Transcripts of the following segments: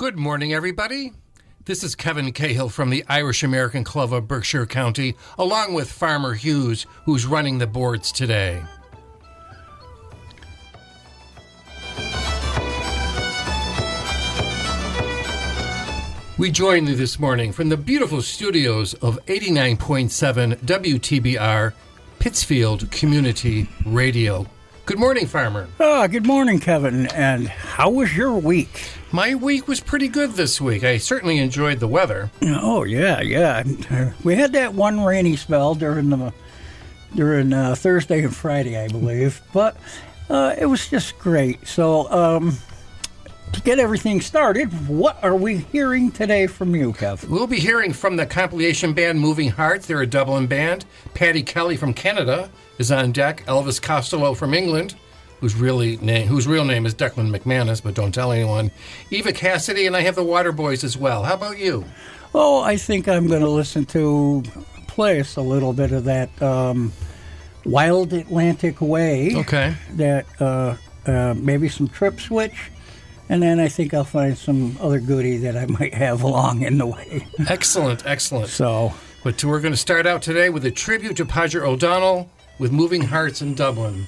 Good morning, everybody. This is Kevin Cahill from the Irish American Club of Berkshire County, along with Farmer Hughes, who's running the boards today. We join you this morning from the beautiful studios of 89.7 WTBR, Pittsfield Community Radio. Good morning, Farmer. Good morning, Kevin. And how was your week? My week was pretty good this week. I certainly enjoyed the weather. Oh, yeah. We had that one rainy spell during Thursday and Friday, I believe. But it was just great. So, to get everything started, what are we hearing today from you, Kev? We'll be hearing from the compilation band Moving Hearts. They're a Dublin band. Patty Kelly from Canada is on deck. Elvis Costello from England, whose real name is Declan McManus, but don't tell anyone. Eva Cassidy, and I have the Waterboys as well. How about you? Oh, I think I'm going to play us a little bit of that Wild Atlantic Way. Okay. That maybe some Trip Switch. And then I think I'll find some other goodie that I might have along in the way. Excellent. So, But we're going to start out today with a tribute to Pádraig O'Donnell with Moving Hearts in Dublin.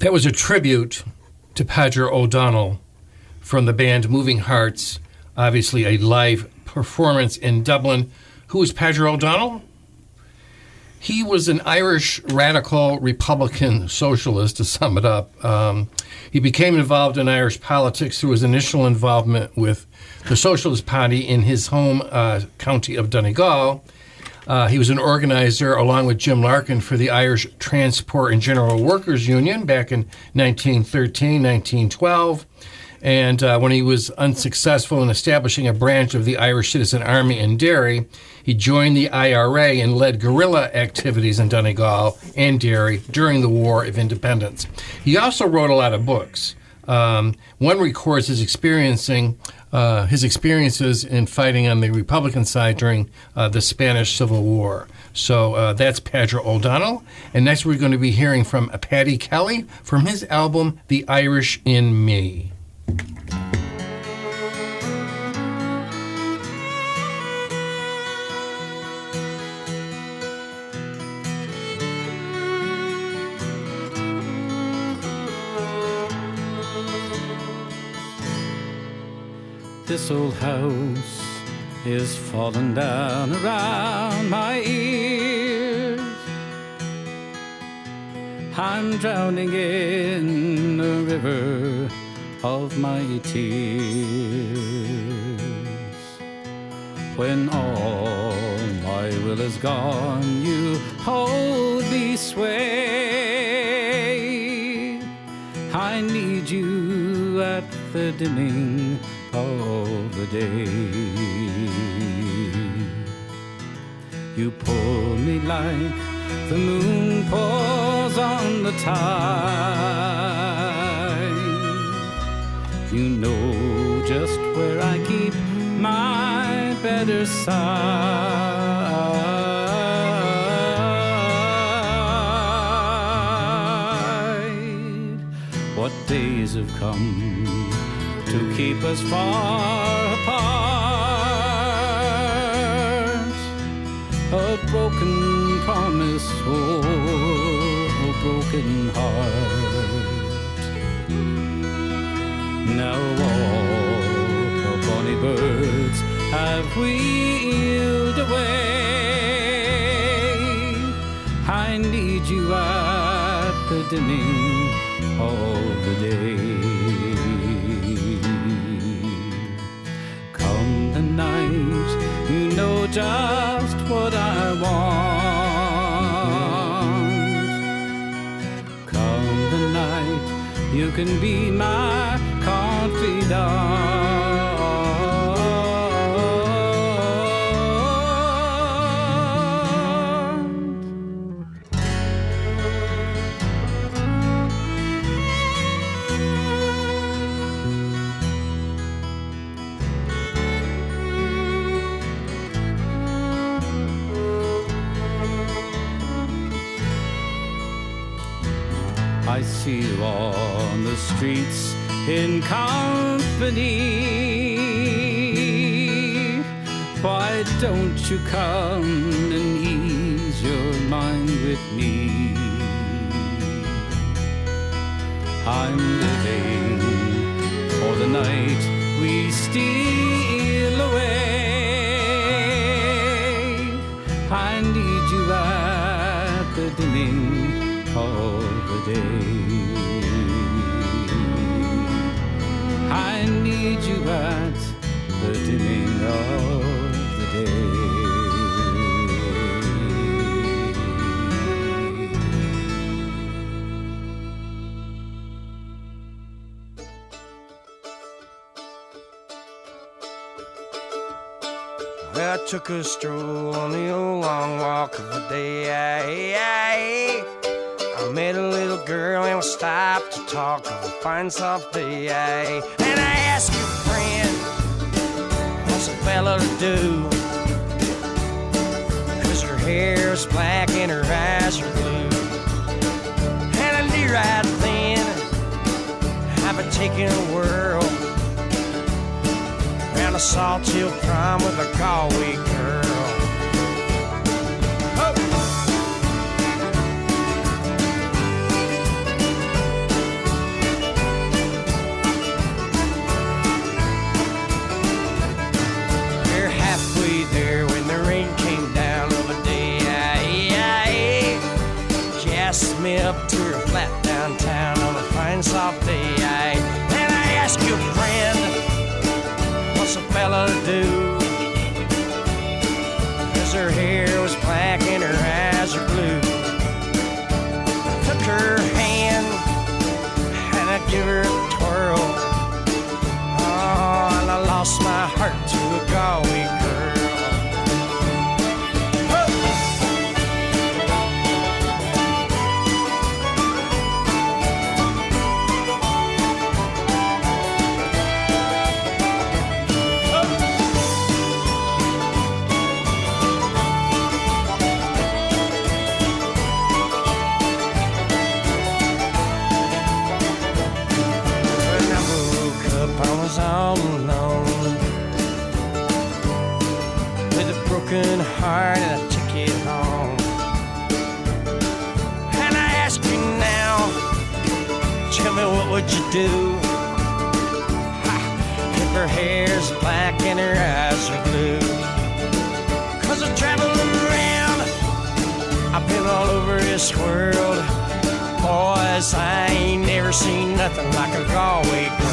That was a tribute to Padre O'Donnell from the band Moving Hearts, obviously a live performance in Dublin. Who was Padre O'Donnell? He was an Irish radical Republican socialist, to sum it up. He became involved in Irish politics through his initial involvement with the Socialist Party in his home county of Donegal. He was an organizer, along with Jim Larkin, for the Irish Transport and General Workers Union back in 1913, 1912. And when he was unsuccessful in establishing a branch of the Irish Citizen Army in Derry, he joined the IRA and led guerrilla activities in Donegal and Derry during the War of Independence. He also wrote a lot of books. One records his experiences in fighting on the Republican side during the Spanish Civil War. So that's Padre O'Donnell. And next we're going to be hearing from Paddy Kelly from his album, The Irish in Me. This old house is falling down around my ears. I'm drowning in a river of my tears. When all my will is gone, you hold me sway. I need you at the dimming of the day. You pull me like the moon pulls on the tide. You know just where I keep my better side. What days have come to keep us far apart? A broken promise or a broken heart. Now all the bonny birds have wheeled away. I need you at the dimming of the day. Come the night, you know just what I want. Come the night, you can be my confidant. I see you on the streets in company. Why don't you come and ease your mind with me? I'm living for the night we steal away. I need you at the dimming of the day. I need you at the dimming of the day. I took a stroll on the old long walk of the day. I met a little girl and we stopped to talk on a fine soft day. And I asked your friend, what's a fella to do? 'Cause her hair is black and her eyes are blue. And I knew right then I've been taking a whirl around a Salt Hill prom with a Galway girl. up to her flat downtown on a fine soft day. And I asked your friend, what's a fella do? Cause her hair was black and her eyes are blue. I took her hand and I give her a twirl. Oh, and I lost my heart to a Galway girl. All alone with a broken heart and a ticket home. And I ask you now, tell me what would you do if her hair's black and her eyes are blue? Cause I travel around, I've been all over this world. Boys, I ain't never seen nothing like a Galway girl.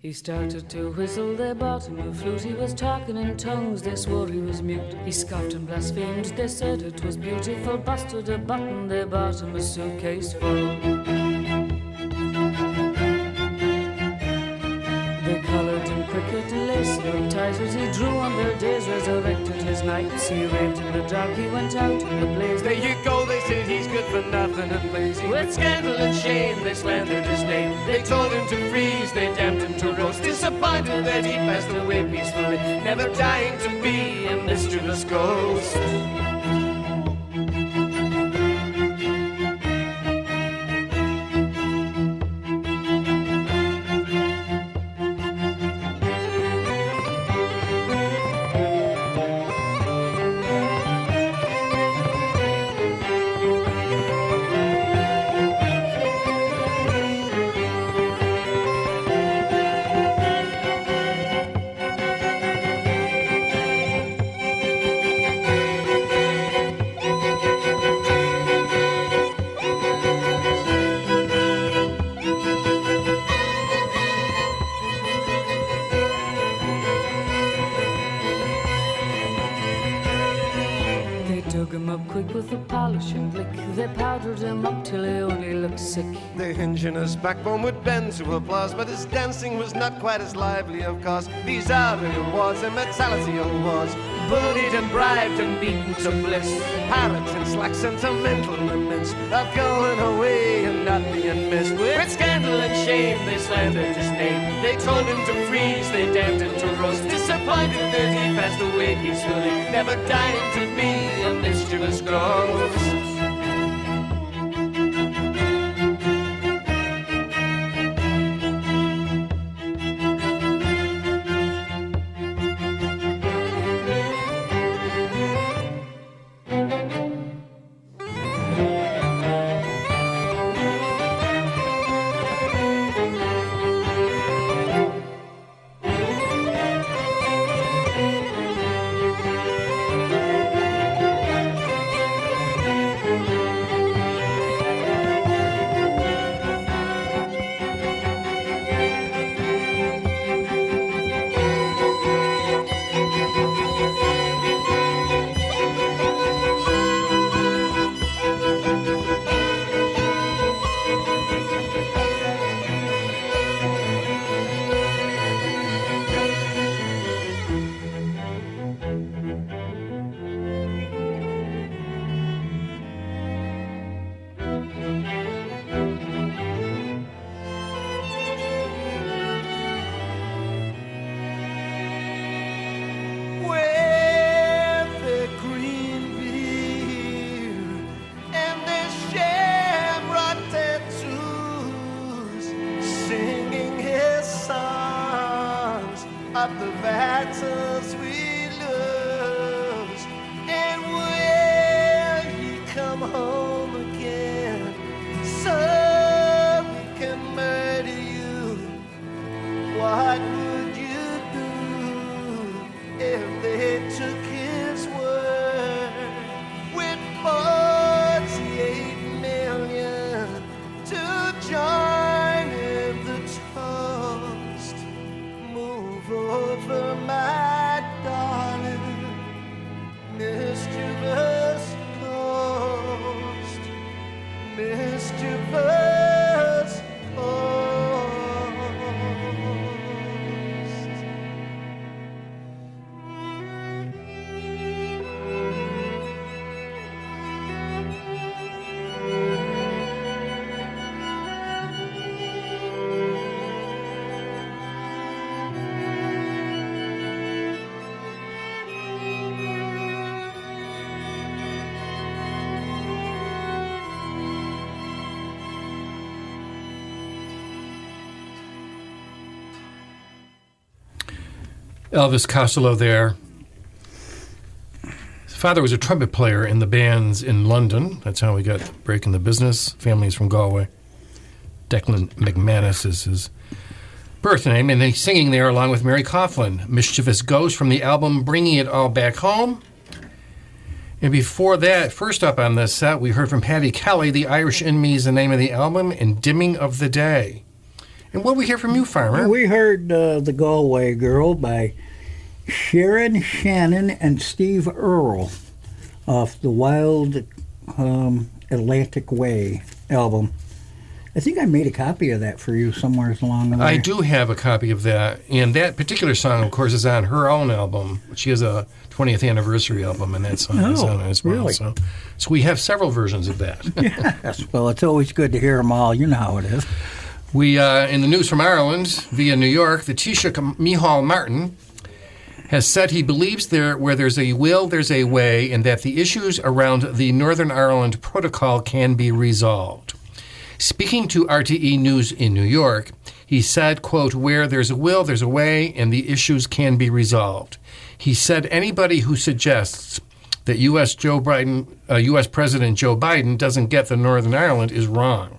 He started to whistle, they bought him a flute. He was talking in tongues, they swore he was mute. He scoffed and blasphemed, they said it was beautiful. Busted a button, they bought him a suitcase full. They coloured him cricket, lacy up tighted. He drew on their days, resurrected his nights. He raved in the dark, he went out in the blaze. There you go, they said he's good for nothing and lazy. With scandal and shame, they slandered his name. They told him to freeze, they damned him to roast. Disappointed that he passed away peacefully, never dying to be a mischievous ghost. With a polishing blick, they powdered him up till he only looked sick. The hinge in his backbone would bend to applause, but his dancing was not quite as lively, of course. These are the awards, immortality awards. bullied and bribed and beaten to bliss. Harritons like sentimental laments of going away and not being missed. With scandal and shame they slandered his name. They told him to freeze, they damned him to roast. Disappointed that he passed away peacefully, never dying to be a mischievous ghost. Of the battles we lose, and will you come home again so we can murder you? What would you do if they took his word with 48 million to join in the toast? Over my darling, mischievous ghost, mischievous ghost. Elvis Costello there. His father was a trumpet player in the bands in London. That's how he got the break in the business. Family's from Galway. Declan McManus is his birth name, and he's singing there along with Mary Coughlan. Mischievous Ghost from the album Bringing It All Back Home. And before that, first up on this set, we heard from Paddy Kelly, The Irish in Me is the name of the album, and Dimming of the Day. And what did we hear from you, Farmer? We heard The Galway Girl by Sharon Shannon and Steve Earle off the Wild Atlantic Way album. I think I made a copy of that for you somewhere along the way. I do have a copy of that. And that particular song, of course, is on her own album. She has a 20th anniversary album, and that song is on it as well. Really? So we have several versions of that. Yes, well, it's always good to hear them all. You know how it is. We, in the news from Ireland, via New York, the Taoiseach Micheál Martin has said he believes where there's a will, there's a way, and that the issues around the Northern Ireland Protocol can be resolved. Speaking to RTE News in New York, he said, quote, where there's a will, there's a way, and the issues can be resolved. He said anybody who suggests that U.S. President Joe Biden doesn't get the Northern Ireland is wrong.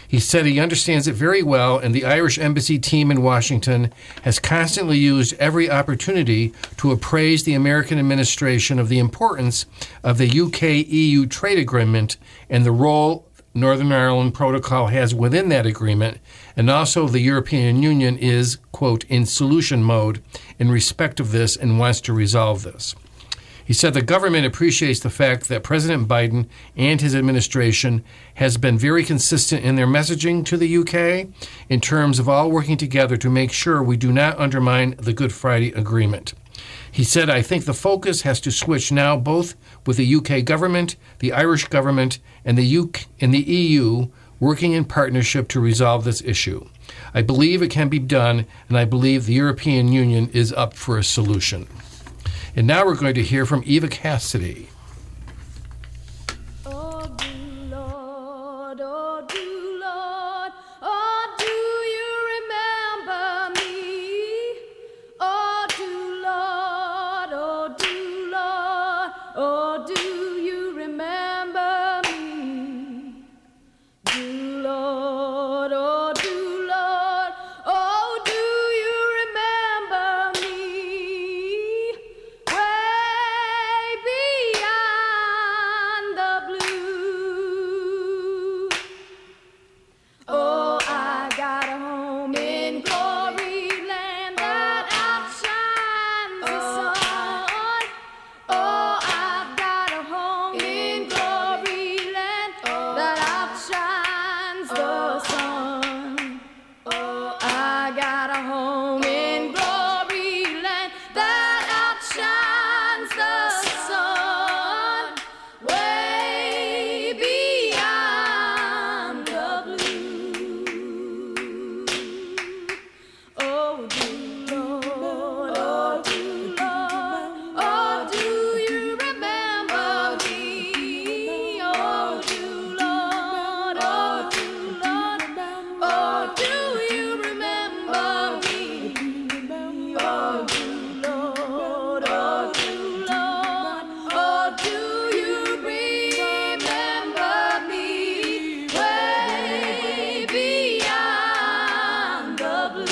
He said he understands it very well, and the Irish embassy team in Washington has constantly used every opportunity to appraise the American administration of the importance of the UK-EU trade agreement and the role Northern Ireland Protocol has within that agreement, and also the European Union is, quote, in solution mode in respect of this and wants to resolve this. He said the government appreciates the fact that President Biden and his administration has been very consistent in their messaging to the UK in terms of all working together to make sure we do not undermine the Good Friday Agreement. He said, I think the focus has to switch now both with the UK government, the Irish government, and the EU working in partnership to resolve this issue. I believe it can be done, and I believe the European Union is up for a solution. And now we're going to hear from Eva Cassidy. Oh, do Lord, oh, do Lord, oh, do you remember me? Oh, do Lord, oh, do Lord, oh, do you remember me? Do Lord, oh, do Lord, oh, do you remember me? Way beyond the blue. Oh, I got a home in glory land that outshines the sun. Oh, I've got a home in glory land that outshines the sun. Oh, I got a home in glory land that outshines the sun. Way beyond the blue. Oh, do Lord, oh, do Lord, oh, do you remember me? Oh, do Lord, oh, do Lord, oh, do you remember me? Oh, do Lord, oh, do Lord, oh, do you remember me? Way beyond the blue.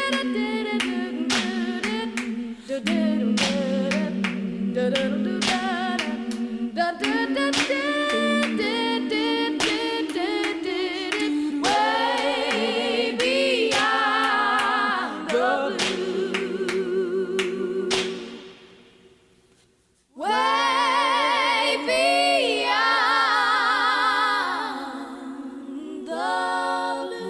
Way beyond the blue. Way beyond the blue.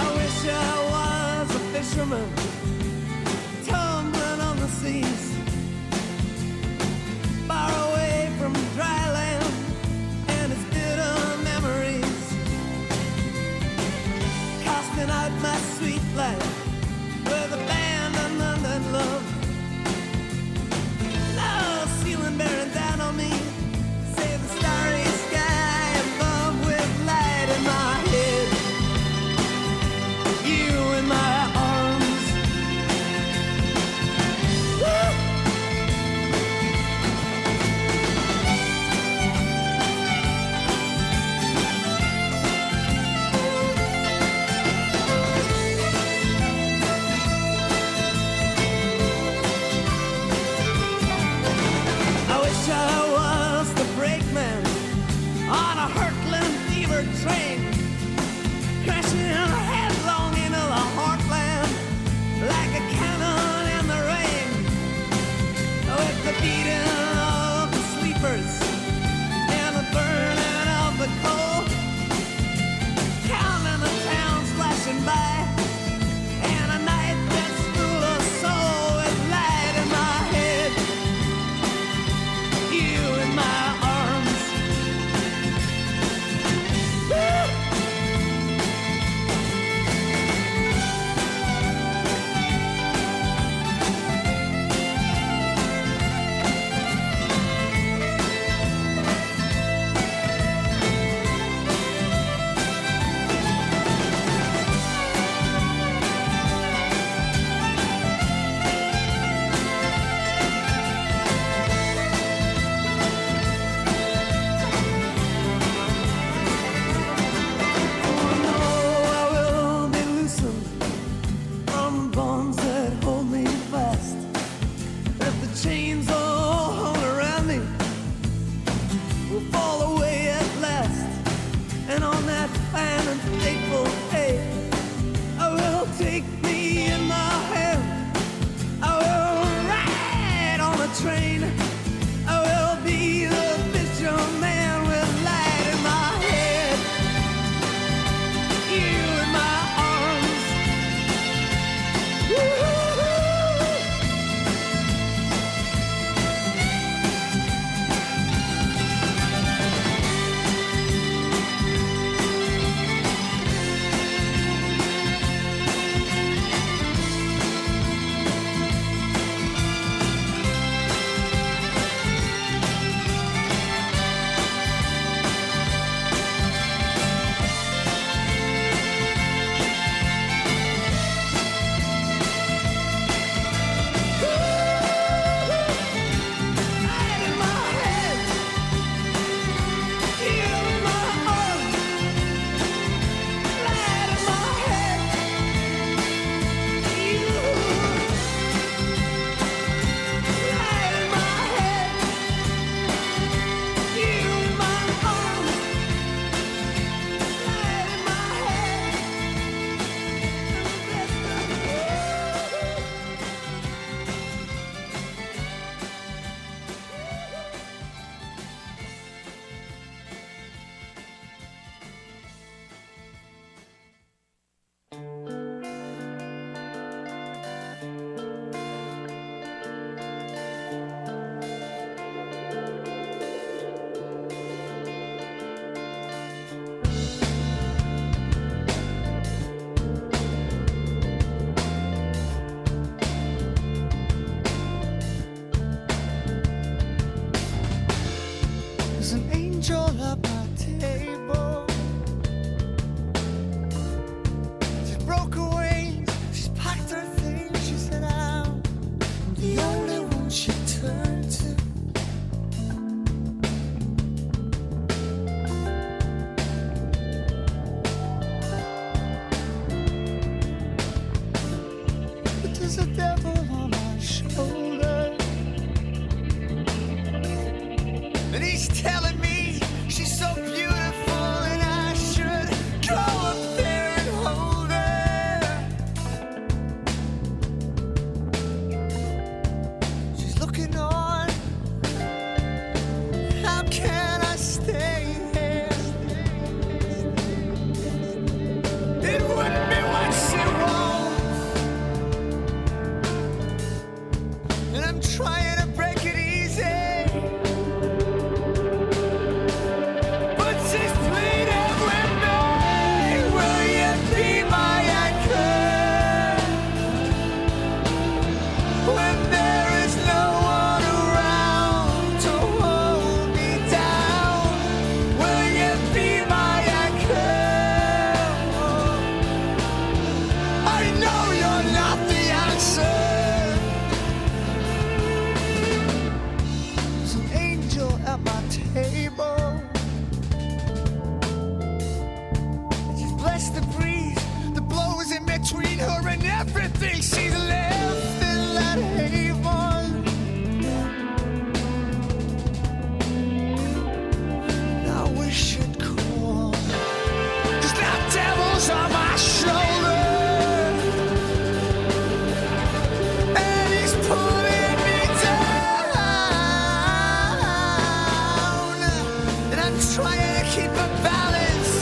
I wish I was a fisherman, tumbling on the seas, far away from dry land and its bitter memories, casting out my sweet life with a band of London love. Now ceiling bearing down on me, say the starry sky above with light in my head. You in my arms. Woo! fateful day. I will take me in my hand. I will ride on the train. I will be the fisherman with light in my head. You in my arms. Woo-hoo-hoo. There's an angel at my table. She broke her wings, she's packed her things. She said, I'm the only one she turned to. But there's a devil on my shoulder, and he's telling me she's so beautiful and I should go up there and hold her. She's looking on. How can I stay here? It wouldn't be what she wants, and I'm trying to break it easy. But she's pleading with me. Will you be my anchor when there is no one around to hold me down? Will you be my anchor? I know you're not the answer. There's an angel at my table. She's blessed the breeze that blows in between her and everything she's left in that haven. Now we should go on, 'cause that devil's on my shoulder, and he's pulling me down, and I'm trying to keep a balance.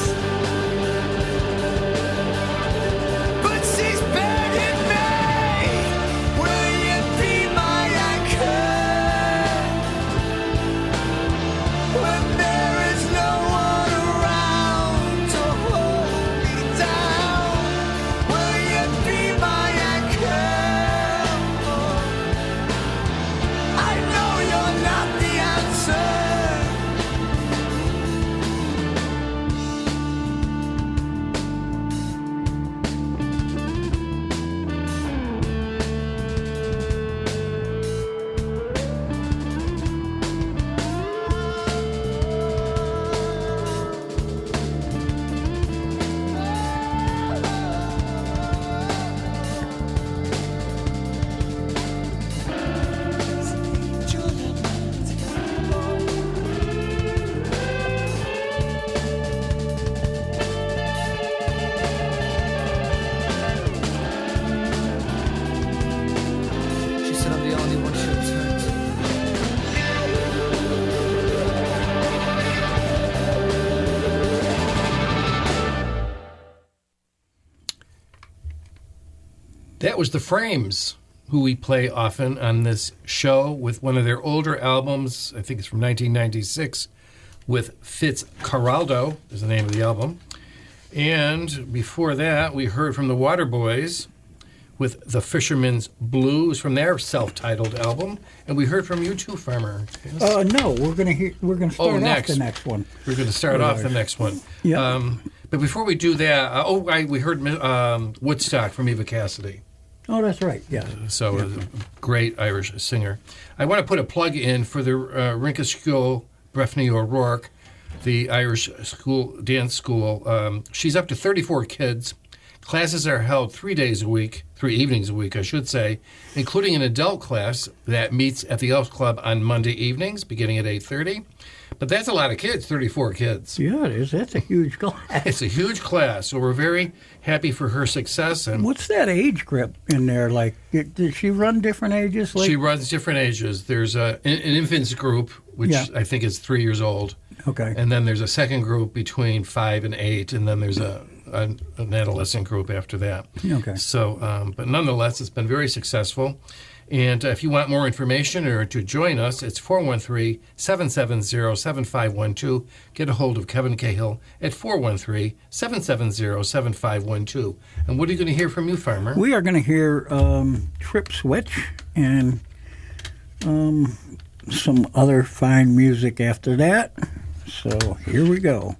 That was the Frames, who we play often on this show with one of their older albums. I think it's from 1996 with Fitzcarraldo is the name of the album. And before that, we heard from the Waterboys with The Fisherman's Blues from their self-titled album. And we heard from you too, Farmer. No, we're gonna start off next. the next one. We're going to start off the next one. Yeah. But before we do that, we heard Woodstock from Eva Cassidy. Oh, that's right. Yeah. So a great Irish singer. I want to put a plug in for the Rinka School, Breffney O'Rourke, the Irish dance school. She's up to 34 kids. Classes are held 3 evenings a week, I should say, including an adult class that meets at the Elks Club on Monday evenings, beginning at 8:30. But that's a lot of kids, 34 kids. Yeah, it is. That's a huge class. It's a huge class, so we're very happy for her success. And What's that age group in there? Like, did she run different ages? Like, she runs different ages. There's an infants group, which I think is 3 years old. Okay. And then there's a second group between 5 and 8, and then there's an adolescent group after that. Okay. So, but nonetheless, it's been very successful. And if you want more information or to join us, it's 413-770-7512. Get a hold of Kevin Cahill at 413-770-7512. And what are you going to hear from you, Farmer? We are going to hear Trip Switch and some other fine music after that. So here we go.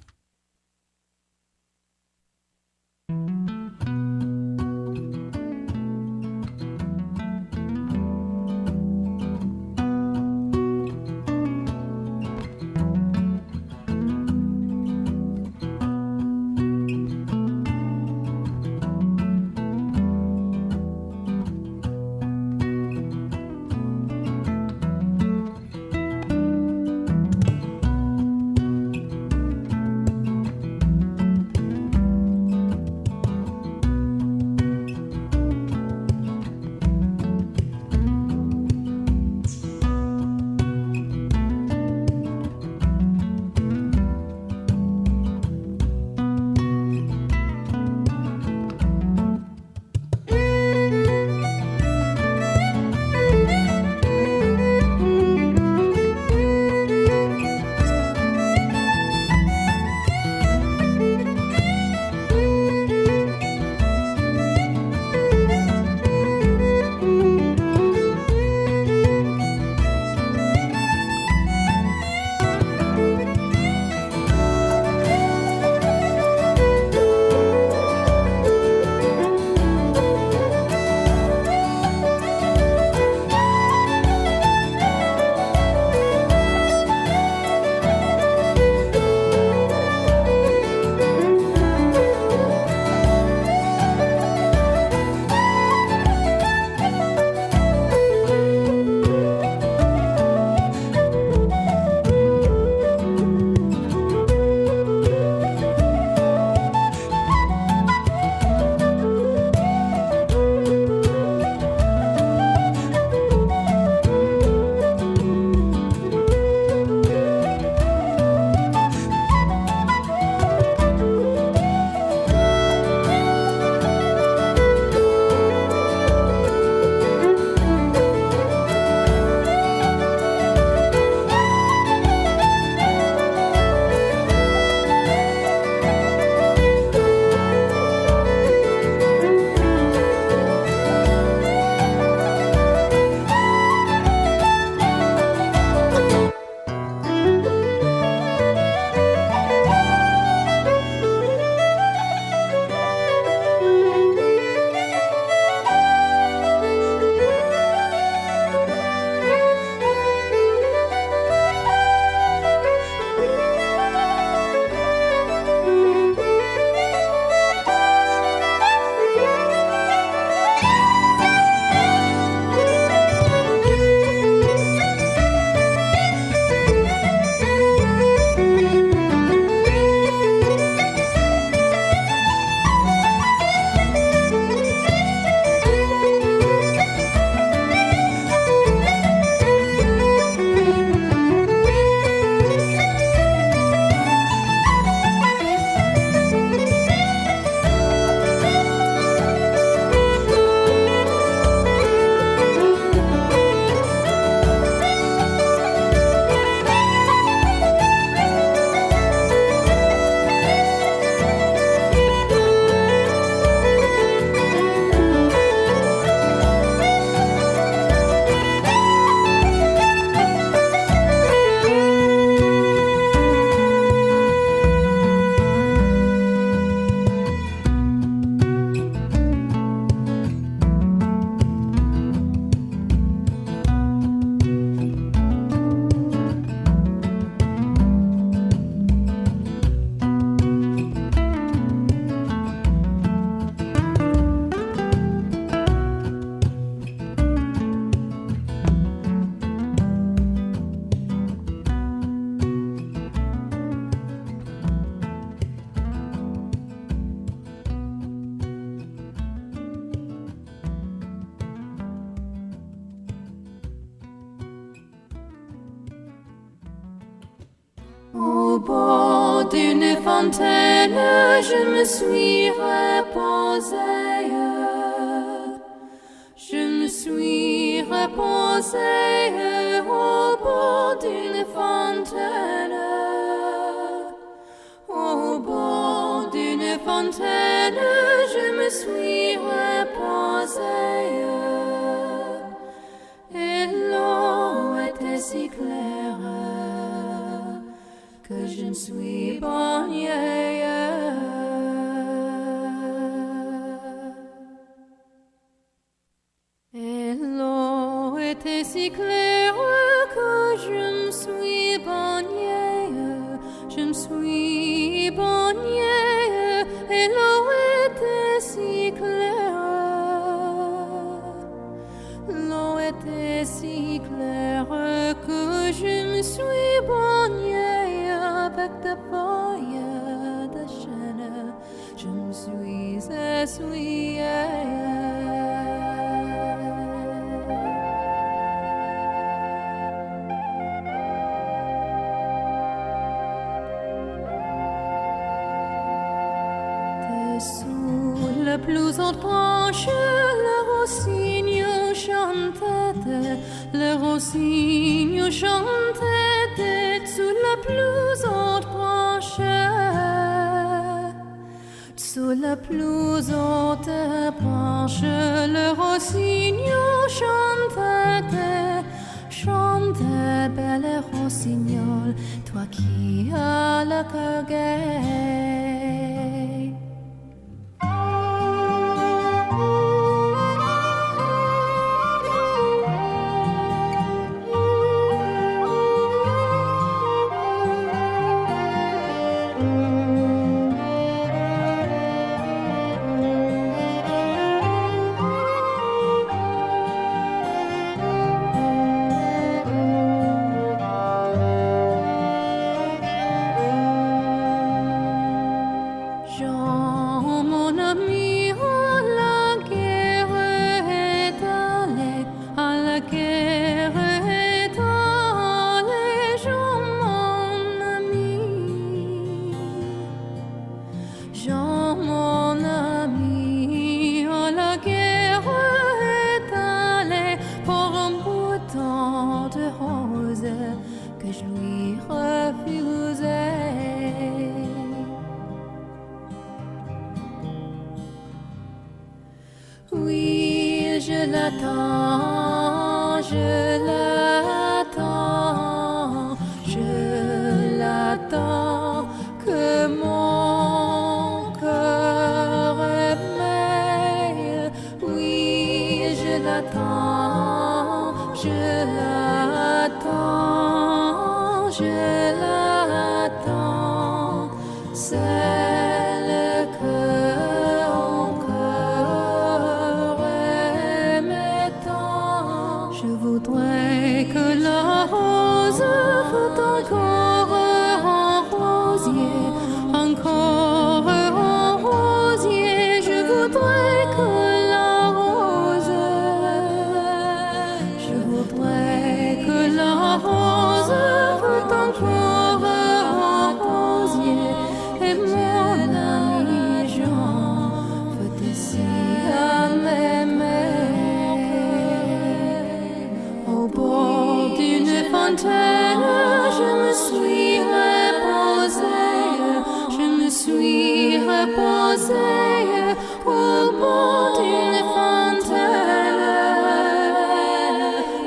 Au bord d'une fontaine, je me suis reposée. Je me suis reposée au bord d'une fontaine. Au bord d'une fontaine, je me suis reposée. Et l'eau était si claire que je me suis baignée. Et l'eau était si claire que je me suis baignée. Je me suis baignée. Et l'eau était si claire. L'eau était si claire que je me suis baignée avec des feuilles de chêne. Je me suis essuyée. Dessous la plus haute branche, le rossignol chantait, le rossignol chantait sous la plus haute branche. Sous la plus haute branche, le rossignol chantait, chantait, belle rossignol, toi qui as le cœur gai. Oui, je l'attends, je l'attends, je l'attends, que mon cœur éveille. Oui, je l'attends, je l'attends, je l'attends. Celle que je voudrais que la rose fût encore en rosier, encore en rosier. Je voudrais que la rose, je voudrais que la rose fût encore en rosier. Et mon ami Jean fût ici à m'aimer. Au bord d'une fontaine, je me suis reposée, je me suis reposée. Au bord d'une fontaine,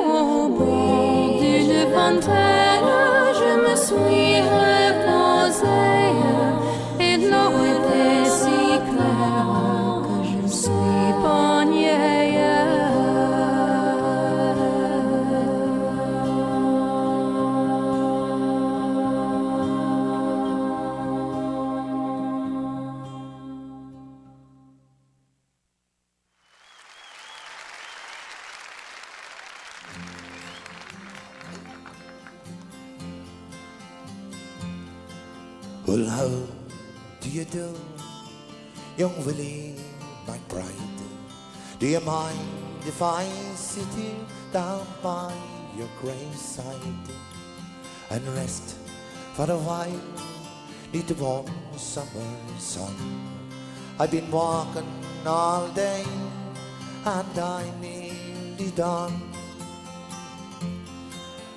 au bord d'une fontaine, je me suis reposée. Et l'eau était si claire que je me suis baignée. Well, how do you do, young Willie McBride? Do you mind if I sit here down by your graveside and rest for a while, neath the warm summer sun. I've been walking all day, and I'm nearly done.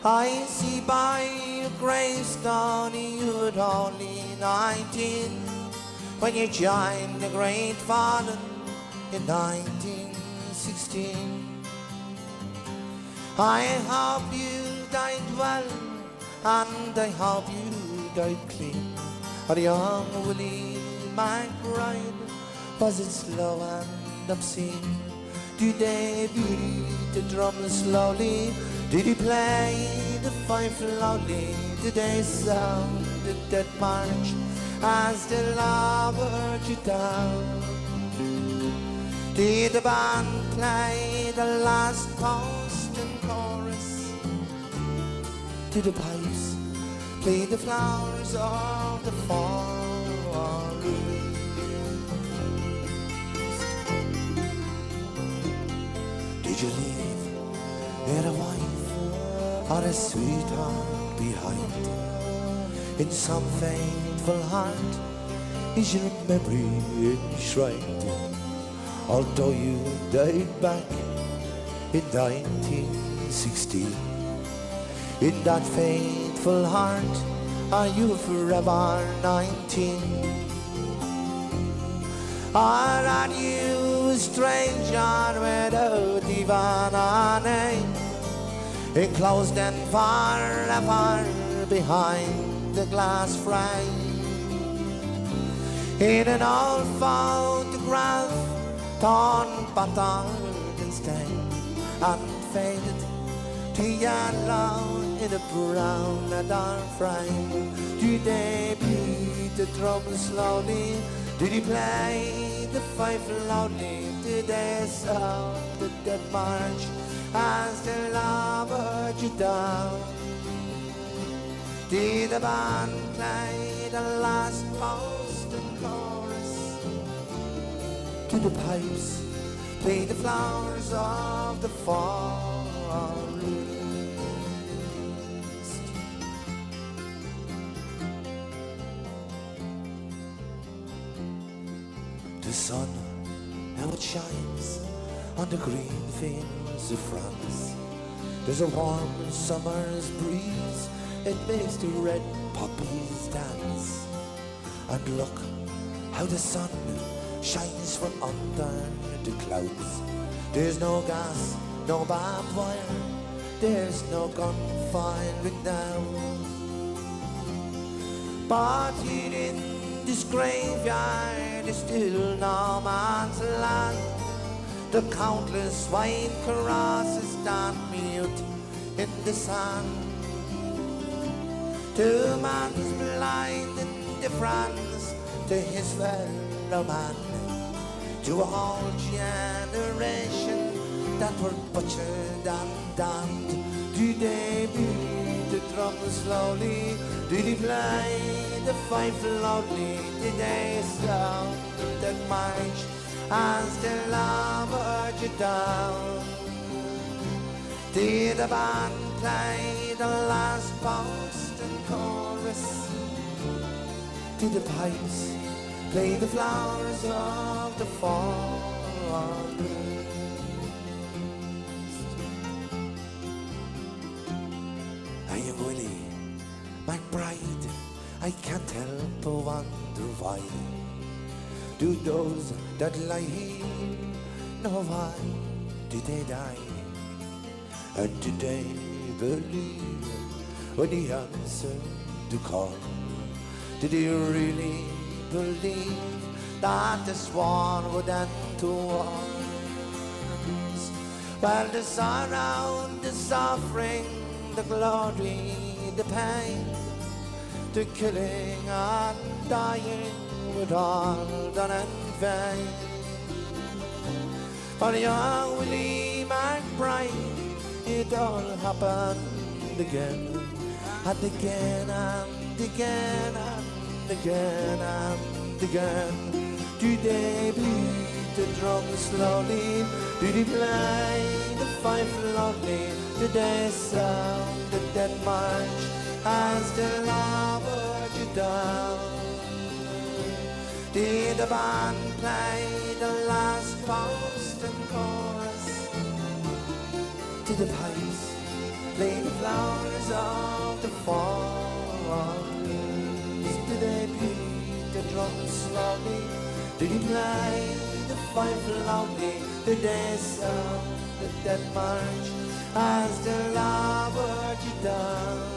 I see by your gravestone you were only 19 when you joined the Great Fallen in 1916. I hope you died well, and I hope you died clean. Or young Willie McBride, was it slow and obscene? Did they beat the drum slowly? Did he play the fife loudly? Did they sound the dead march as they lowered you down? Did the band play the last post and chorus? Did the pipes play the flowers of the forest? Did you leave there a wife or a sweetheart behind? In some faithful heart is your memory enshrined? Although you died back in 1916, in that faithful heart are you forever 19? Or are you a stranger without even a name, enclosed and forever behind the glass frame? In an old photograph, torn, battered and stained, and faded to yellow in a brown leather frame. Did they beat the drum slowly? Did he play the fife loudly? Did they sound the dead march as they lowered you down? Did the band play the last post and chorus? Did the pipes play the flowers of the forest? The sun, now it shines on the green fields of France. There's a warm summer's breeze, it makes the red poppies dance. And look how the sun shines from under the clouds. There's no gas, no barbed wire, there's no gunfiring now. But here in this graveyard is still no man's land. The countless white crosses stand mute in the sand. To man's blind indifference to his fellow man, to a whole generation that were butchered and damned. Did they beat the drum slowly? Did he play the fife loudly? Did they sound the dead march as they lowered you down? Did the band play the last post and chorus? Did the pipes play the flowers of the forest? I am Willie McBride, I can't help but wonder why do those that lie here know why did they die? And did they believe when he answered the call? Did he really believe that this war would end to war? Well, the sorrow, the suffering, the glory, the pain, the killing and dying were all done in vain. For young Willie McBride, it all happened again, and again and again and again and again. Did they beat the drum slowly? Did he play the fife loudly? Did they sound the dead march as the lover you down. Did the band play the last Boston chorus? Did the pipes play the flowers of the fall? Did they beat the drums slowly? Did he play the fife loudly? Did they sound the dead march as the lover you down?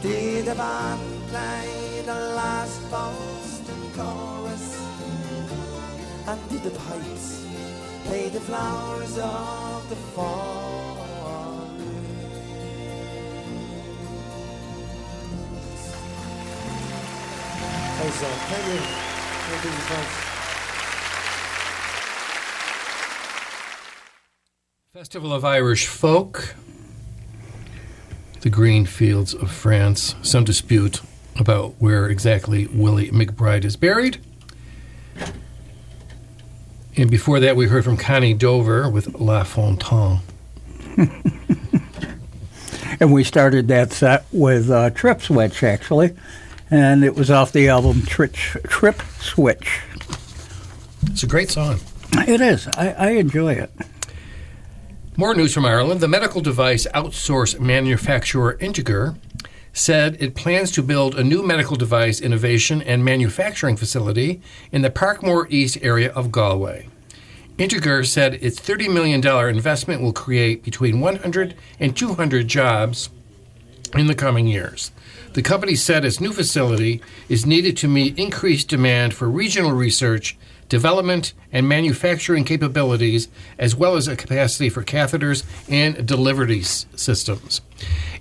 Did the band play the last Boston chorus? And did the pipes play the flowers of the fall? Hey, so thank you. Thank you, folks. Festival of Irish Folk, the green fields of France. Some dispute about where exactly Willie McBride is buried. And before that, we heard from Connie Dover with La Fontaine. And we started that set with Trip Switch, actually. And it was off the album Trip Switch. It's a great song. It is. I enjoy it. More news from Ireland. The medical device outsource manufacturer Integer said it plans to build a new medical device innovation and manufacturing facility in the Parkmore East area of Galway. Integer said its $30 million investment will create between 100 and 200 jobs in the coming years. The company said its new facility is needed to meet increased demand for regional research, development, and manufacturing capabilities, as well as a capacity for catheters and delivery systems.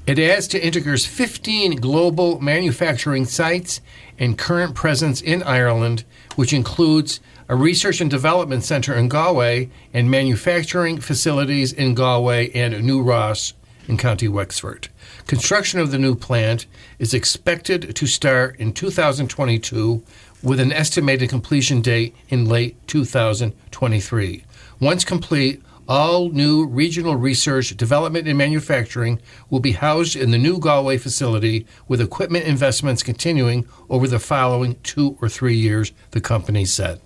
It adds to Integer's 15 global manufacturing sites and current presence in Ireland, which includes a research and development center in Galway and manufacturing facilities in Galway and New Ross in County Wexford. Construction of the new plant is expected to start in 2022 with an estimated completion date in late 2023. Once complete, all new regional research, development, and manufacturing will be housed in the new Galway facility, with equipment investments continuing over the following 2 or 3 years, the company said.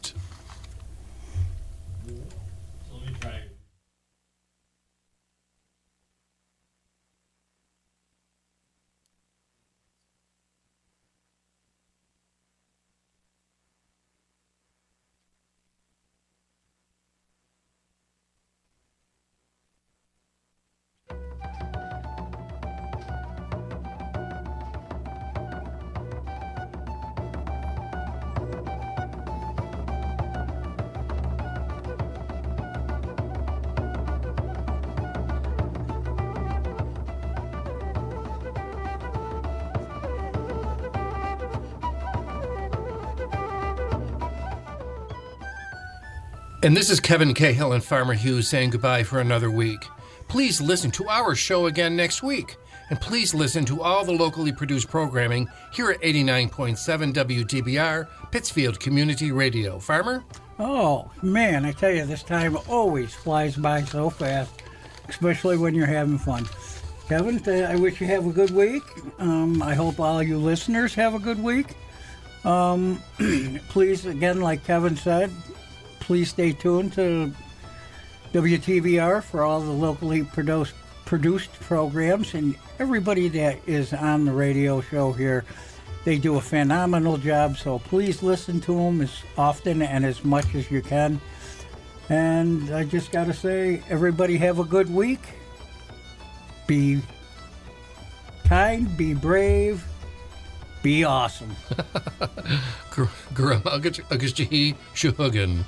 And this is Kevin Cahill and Farmer Hughes saying goodbye for another week. Please listen to our show again next week. And please listen to all the locally produced programming here at 89.7 WTBR, Pittsfield Community Radio. Farmer? Oh, man, I tell you, this time always flies by so fast, especially when you're having fun. Kevin, I wish you have a good week. I hope all you listeners have a good week. Please, again, like Kevin said, please stay tuned to WTBR for all the locally produced programs, and everybody that is on the radio show here. They do a phenomenal job, so please listen to them as often and as much as you can. And I just got to say, everybody have a good week. Be kind, be brave, be awesome. Grum, I'll get you, Shuhugan.